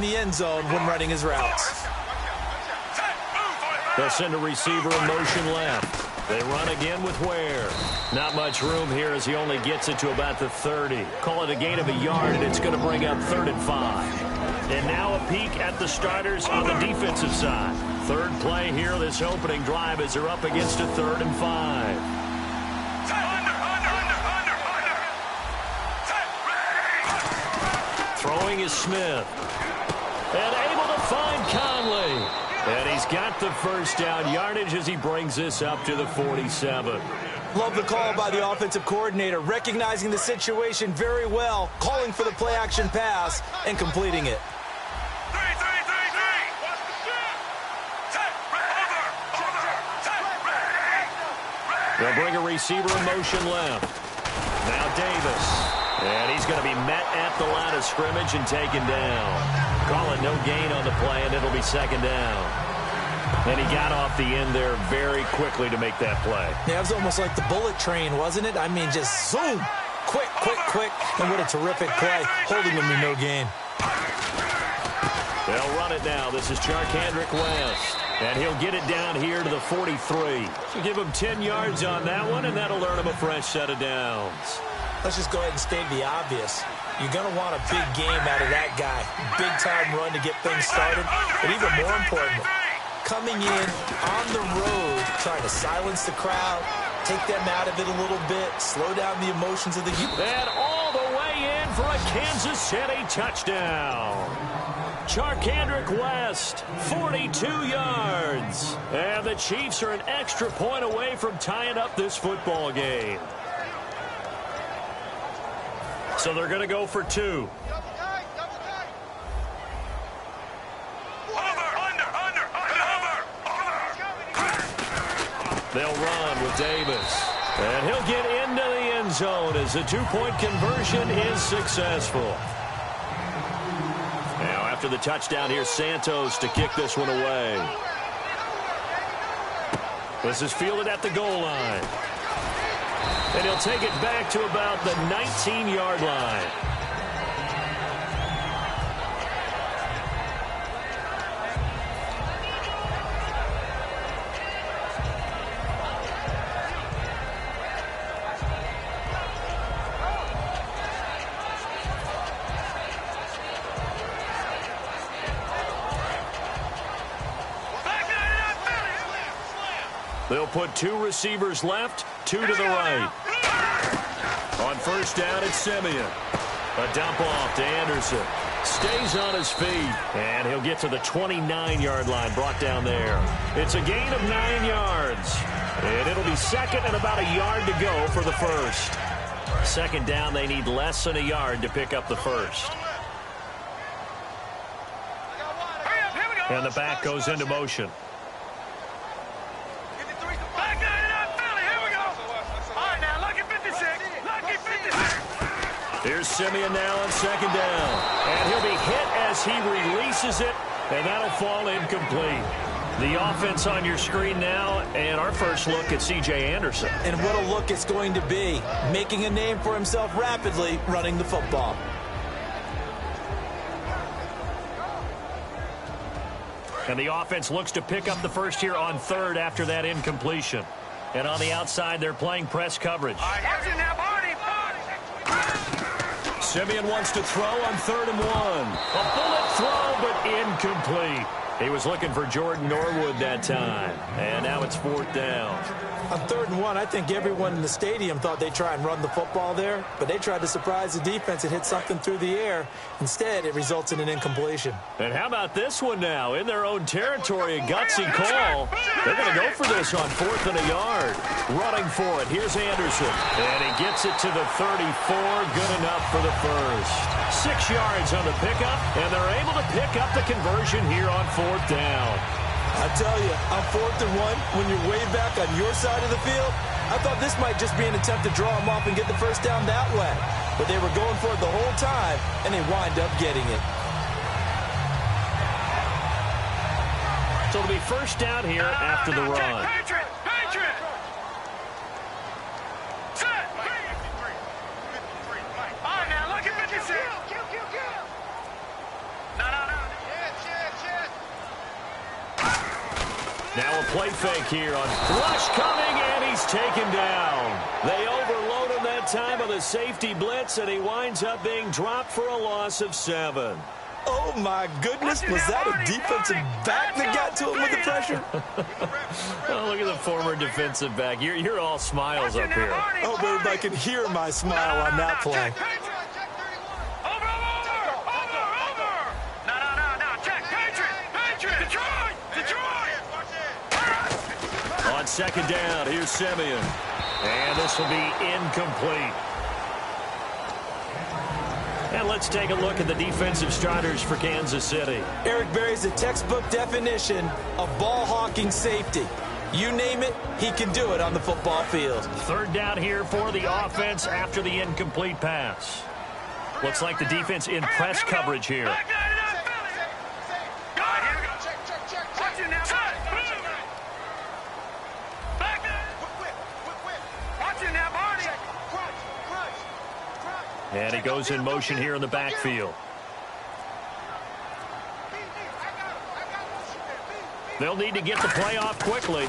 the end zone when running his routes. They'll send a receiver in motion left. They run again with Ware. Not much room here as he only gets it to about the 30. Call it a gain of a yard, and it's going to bring up 3rd and 5. And now a peek at the starters on the defensive side. Third play here this opening drive as they're up against a 3rd and 5. Throwing is Smith. And able to find Conley. And he's got the first down yardage as he brings this up to the 47. Love the call by the offensive coordinator, recognizing the situation very well, calling for the play-action pass, and completing it. They'll bring a receiver in motion left. Now Davis. And he's going to be met at the line of scrimmage and taken down. Calling no gain on the play, and it'll be 2nd down. And he got off the end there very quickly to make that play. Yeah, it was almost like the bullet train, wasn't it? I mean, just zoom. Quick, quick, quick. And what a terrific play, holding him to no gain. They'll run it now. This is Charkandrick West. And he'll get it down here to the 43. So give him 10 yards on that one, and that'll earn him a fresh set of downs. Let's just go ahead and state the obvious. You're going to want a big game out of that guy. Big-time run to get things started. But even more important, coming in on the road, trying to silence the crowd, take them out of it a little bit, slow down the emotions of the game. And all the way in for a Kansas City touchdown. Charkandrick West, 42 yards. And the Chiefs are an extra point away from tying up this football game. So they're going to go for 2. They'll run with Davis. And he'll get into the end zone as the 2-point conversion is successful. Now after the touchdown, here's Santos to kick this one away. This is fielded at the goal line. And he'll take it back to about the 19-yard line. They'll put 2 receivers left, 2 to the right. On first down, it's Simeon. A dump off to Anderson. Stays on his feet, and he'll get to the 29-yard line, brought down there. It's a gain of 9 yards, and it'll be 2nd and about a yard to go for the first. 2nd down, they need less than a yard to pick up the first. And the back goes into motion. Here's Simeon now on 2nd down. And he'll be hit as he releases it, and that'll fall incomplete. The offense on your screen now, and our first look at C.J. Anderson. And what a look it's going to be, making a name for himself rapidly running the football. And the offense looks to pick up the first here on 3rd after that incompletion. And on the outside, they're playing press coverage. Simeon wants to throw on 3rd and 1. A bullet throw, but incomplete. He was looking for Jordan Norwood that time. And now it's 4th down. On 3rd and 1, I think everyone in the stadium thought they'd try and run the football there, but they tried to surprise the defense and hit something through the air. Instead, it results in an incompletion. And how about this one now? In their own territory, a gutsy call. They're going to go for this on 4th and a yard. Running for it. Here's Anderson. And he gets it to the 34. Good enough for the first. 6 yards on the pickup, and they're able to pick up the conversion here on 4th down. I tell you, on 4th and 1, when you're way back on your side of the field, I thought this might just be an attempt to draw him off and get the first down that way. But they were going for it the whole time, and they wind up getting it. So it'll be first down here after the run. Now a play fake here on rush coming, and he's taken down. They overload him that time with a safety blitz, and he winds up being dropped for a loss of 7. Oh, my goodness. Was that a defensive back that got to him with the pressure? Oh, look at the former defensive back. You're all smiles up here. I hope everybody can hear my smile on that play. On second down, here's Simeon. And this will be incomplete. And let's take a look at the defensive starters for Kansas City. Eric Berry's a textbook definition of ball-hawking safety. You name it, he can do it on the football field. Third down here for the offense after the incomplete pass. Looks like the defense in press coverage here. And he goes in motion here in the backfield. They'll need to get the play off quickly.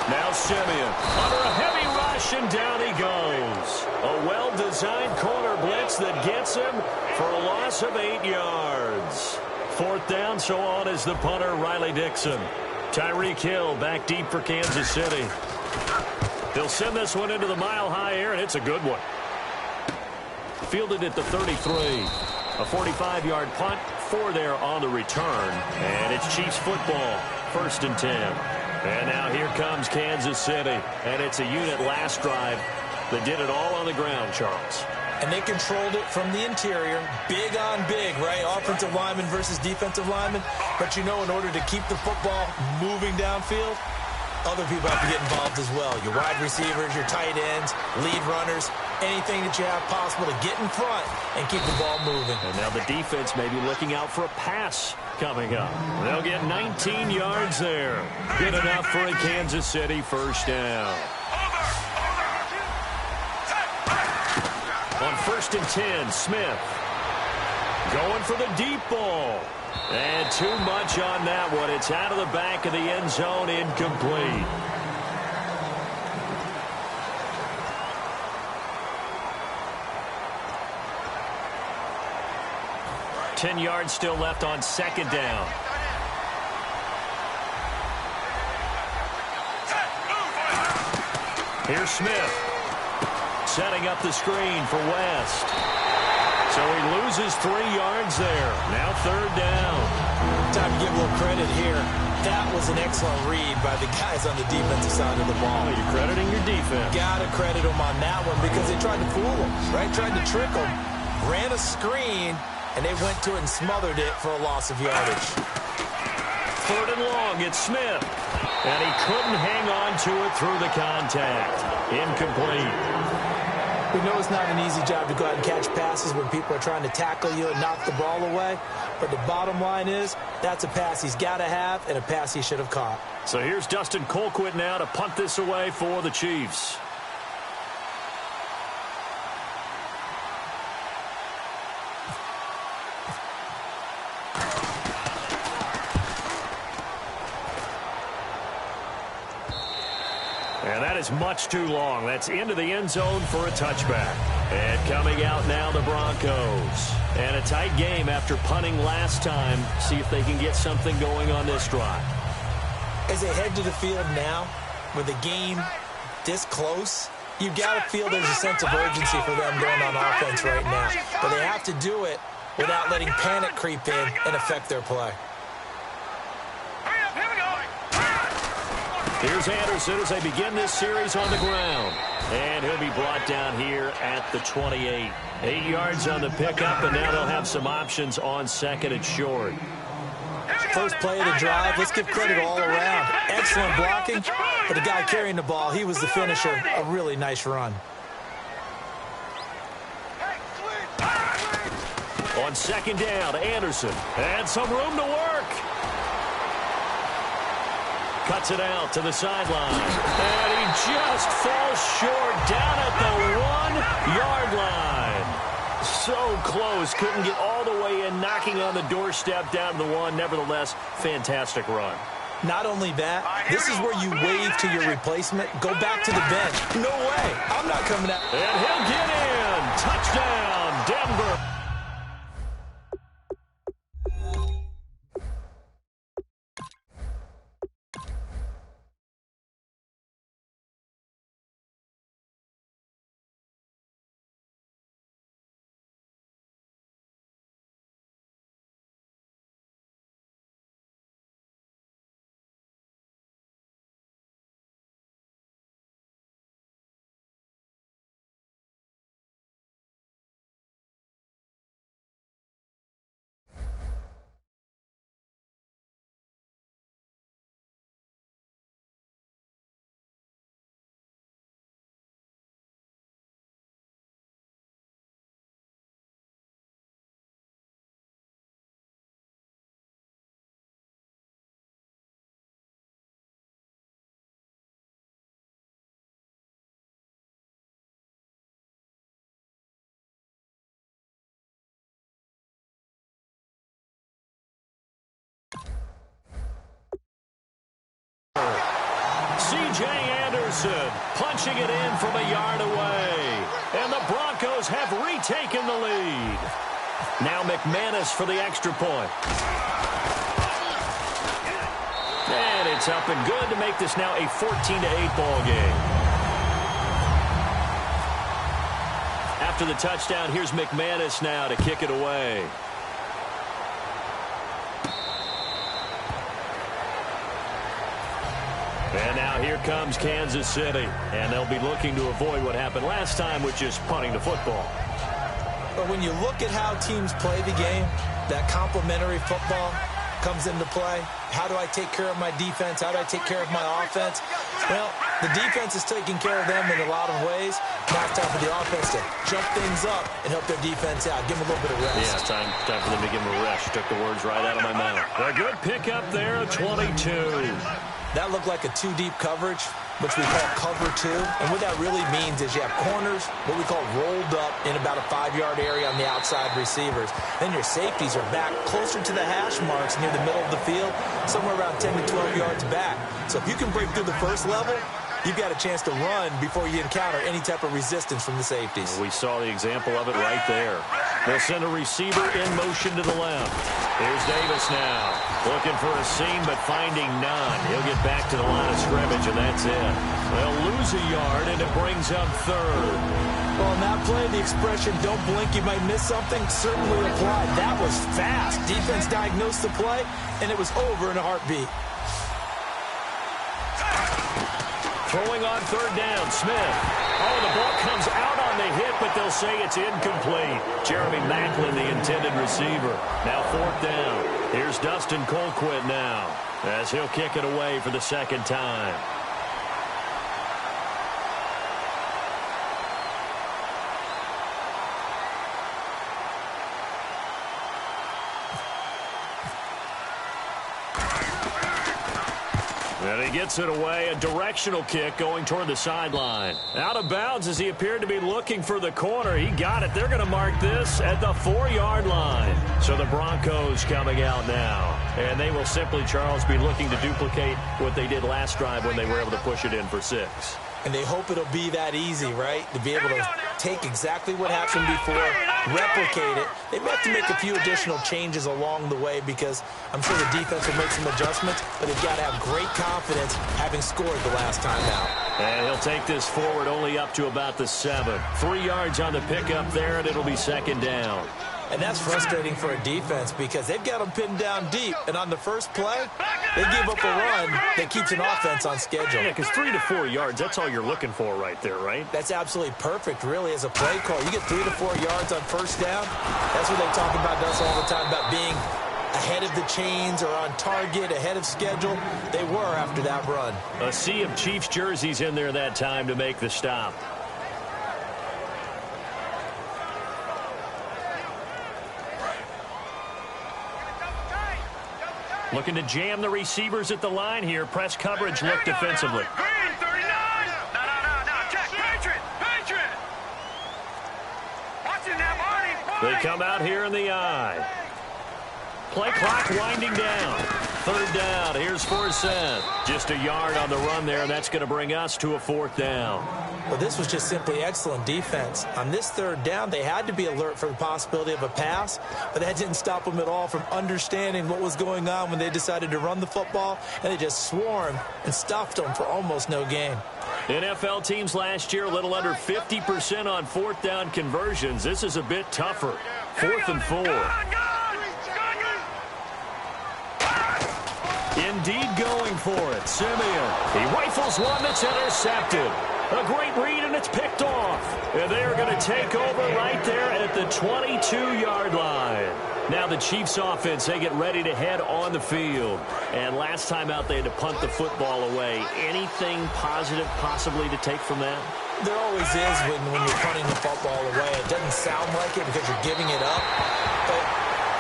Now Simeon under a heavy rush, and down he goes. A well-designed corner blitz that gets him for a loss of 8 yards. Fourth down, so on is the punter, Riley Dixon. Tyreek Hill back deep for Kansas City. He'll send this one into the mile-high air, and it's a good one. Fielded at the 33. A 45-yard punt, 4 there on the return. And it's Chiefs football, 1st and 10. And now here comes Kansas City. And it's a unit last drive that did it all on the ground, Charles. And they controlled it from the interior. Big on big, right? Offensive lineman versus defensive lineman. But you know, in order to keep the football moving downfield, other people have to get involved as well. Your wide receivers, your tight ends, lead runners, anything that you have possible to get in front and keep the ball moving. And now the defense may be looking out for a pass coming up. They'll get 19 yards there. Good enough for a Kansas City first down. On 1st and 10, Smith going for the deep ball. And too much on that one. It's out of the back of the end zone, incomplete. Ten yards still left on second down. Here's Smith. Setting up the screen for West. So he loses 3 yards there. Now third down. Time to give a little credit here. That was an excellent read by the guys on the defensive side of the ball. You're crediting your defense. Got to credit them on that one because they tried to fool them, right? Tried to trick them. Ran a screen, and they went to it and smothered it for a loss of yardage. Third and long, it's Smith. And he couldn't hang on to it through the contact. Incomplete. We know it's not an easy job to go out and catch passes when people are trying to tackle you and knock the ball away. But the bottom line is, that's a pass he's got to have and a pass he should have caught. So here's Dustin Colquitt now to punt this away for the Chiefs. And that is much too long. That's into the end zone for a touchback. And coming out now, the Broncos. And a tight game after punting last time. See if they can get something going on this drive. As they head to the field now, with the game this close, you've got to feel there's a sense of urgency for them going on offense right now. But they have to do it without letting panic creep in and affect their play. Here's Anderson as they begin this series on the ground. And he'll be brought down here at the 28. 8 yards on the pickup, and now they'll have some options on second and short. First play of the drive, let's give credit all around. Excellent blocking, but the guy carrying the ball, he was the finisher. A really nice run. On second down, Anderson. And some room to work. Cuts it out to the sideline. And he just falls short down at the 1-yard line. So close. Couldn't get all the way in, knocking on the doorstep down to the 1. Nevertheless, fantastic run. Not only that, this is where you wave to your replacement, go back to the bench. No way. I'm not coming out. And he'll get in. Touchdown, Denver. C.J. Anderson punching it in from a yard away. And the Broncos have retaken the lead. Now McManus for the extra point. And it's up and good to make this now a 14-8 ball game. After the touchdown, here's McManus now to kick it away. And now here comes Kansas City. And they'll be looking to avoid what happened last time, which is punting the football. But when you look at how teams play the game, that complementary football comes into play. How do I take care of my defense? How do I take care of my offense? Well, the defense is taking care of them in a lot of ways. Now it's time for the offense to jump things up and help their defense out. Give them a little bit of rest. Yeah, time for them to give them a rest. You took the words right out of my mouth. A good pickup there, a 22. That looked like a two-deep coverage, which we call cover two. And what that really means is you have corners, what we call rolled up in about a 5-yard area on the outside receivers. Then your safeties are back closer to the hash marks near the middle of the field, somewhere around 10 to 12 yards back. So if you can break through the first level, you've got a chance to run before you encounter any type of resistance from the safeties. We saw the example of it right there. They'll send a receiver in motion to the left. Here's Davis now. Looking for a seam, but finding none. He'll get back to the line of scrimmage, and that's it. They'll lose a yard, and it brings up third. Well, on that play, the expression, don't blink, you might miss something, certainly applied. That was fast. Defense diagnosed the play, and it was over in a heartbeat. Throwing on third down, Smith. Oh, the ball comes out on the hit, but they'll say it's incomplete. Jeremy Maclin, the intended receiver. Now fourth down. Here's Dustin Colquitt now, as he'll kick it away for the second time. And he gets it away, a directional kick going toward the sideline. Out of bounds as he appeared to be looking for the corner. He got it. They're going to mark this at the 4-yard line. So the Broncos coming out now. And they will simply, Charles, be looking to duplicate what they did last drive when they were able to push it in for 6. And they hope it'll be that easy, right? To be able to take exactly what happened before, replicate it. They may have to make a few additional changes along the way because I'm sure the defense will make some adjustments, but they've got to have great confidence having scored the last time out. And he'll take this forward only up to about the 7. 3 yards on the pickup there, and it'll be second down. And that's frustrating for a defense because they've got them pinned down deep. And on the first play, they give up a run that keeps an offense on schedule. Yeah, because 3 to 4 yards, that's all you're looking for right there, right? That's absolutely perfect, really, as a play call. You get 3 to 4 yards on first down. That's what they talk about us all the time, about being ahead of the chains or on target, ahead of schedule. They were after that run. A sea of Chiefs jerseys in there that time to make the stop. Looking to jam the receivers at the line here. Press coverage look defensively. Green, 39. No. Check. Patriot. Watching that, Marty. They come out here in the eye. Play clock winding down. third down. Here's Forsett. Just a yard on the run there, and that's going to bring us to a fourth down. Well, this was just simply excellent defense. On this third down, they had to be alert for the possibility of a pass, but that didn't stop them at all from understanding what was going on when they decided to run the football, and they just swarmed and stuffed them for almost no gain. NFL teams last year, a little under 50% on fourth down conversions. This is a bit tougher. 4th and 4. Indeed going for it. Simeon. He rifles one that's intercepted. A great read, and it's picked off. And they are going to take over right there at the 22-yard line. Now the Chiefs offense, they get ready to head on the field. And last time out, they had to punt the football away. Anything positive possibly to take from that? There always is when you're punting the football away. It doesn't sound like it because you're giving it up, but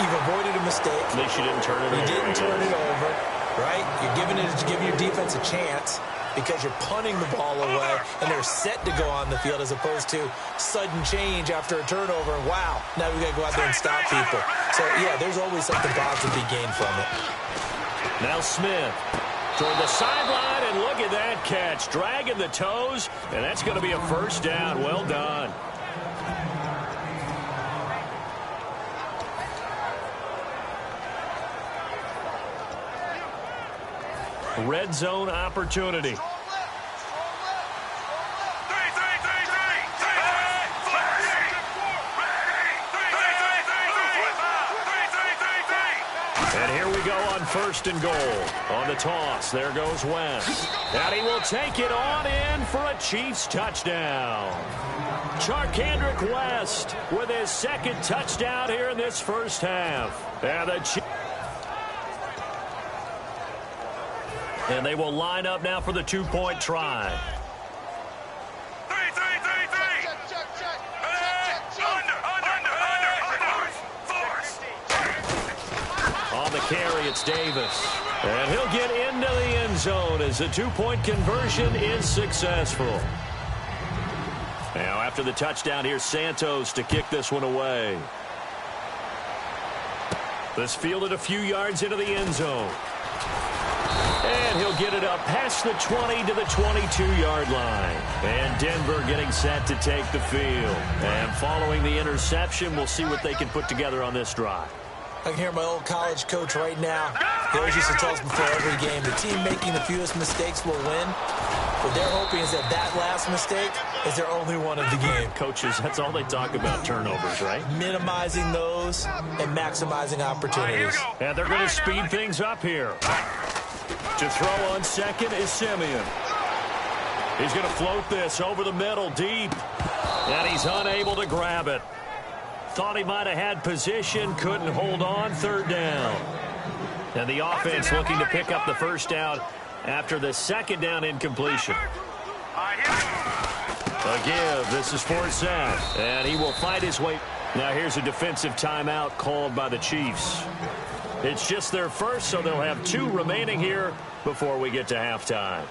you've avoided a mistake. At least you didn't turn it over. You didn't turn it over, right? You're giving your defense a chance because you're punting the ball away, and they're set to go on the field as opposed to sudden change after a turnover. Wow, now we've got to go out there and stop people. So, yeah, there's always something positive to be gained from it. Now Smith toward the sideline, and look at that catch. Dragging the toes, and that's going to be a first down. Well done. Red zone opportunity. And here we go on 1st and goal. On the toss, there goes West. And he will take it on in for a Chiefs touchdown. Charkandrick West with his 2nd touchdown here in this first half. And the Chiefs. And they will line up now for the 2-point try. On the carry, it's Davis. And he'll get into the end zone as the 2-point conversion is successful. Now, after the touchdown, here's Santos to kick this one away. This fielded a few yards into the end zone. And he'll get it up past the 20 to the 22-yard line. And Denver getting set to take the field. And following the interception, we'll see what they can put together on this drive. I can hear my old college coach right now. He always used to tell us before every game, the team making the fewest mistakes will win. What they're hoping is that last mistake is their only one of the game. Coaches, that's all they talk about, turnovers, right? Minimizing those and maximizing opportunities. And they're going to speed things up here. To throw on 2nd is Simeon. He's going to float this over the middle deep. And he's unable to grab it. Thought he might have had position, couldn't hold on. 3rd down. And the offense looking to pick up the first down after the 2nd down incompletion. A give. This is Forsett. And he will fight his way. Now here's a defensive timeout called by the Chiefs. It's just their first, so they'll have 2 remaining here before we get to halftime.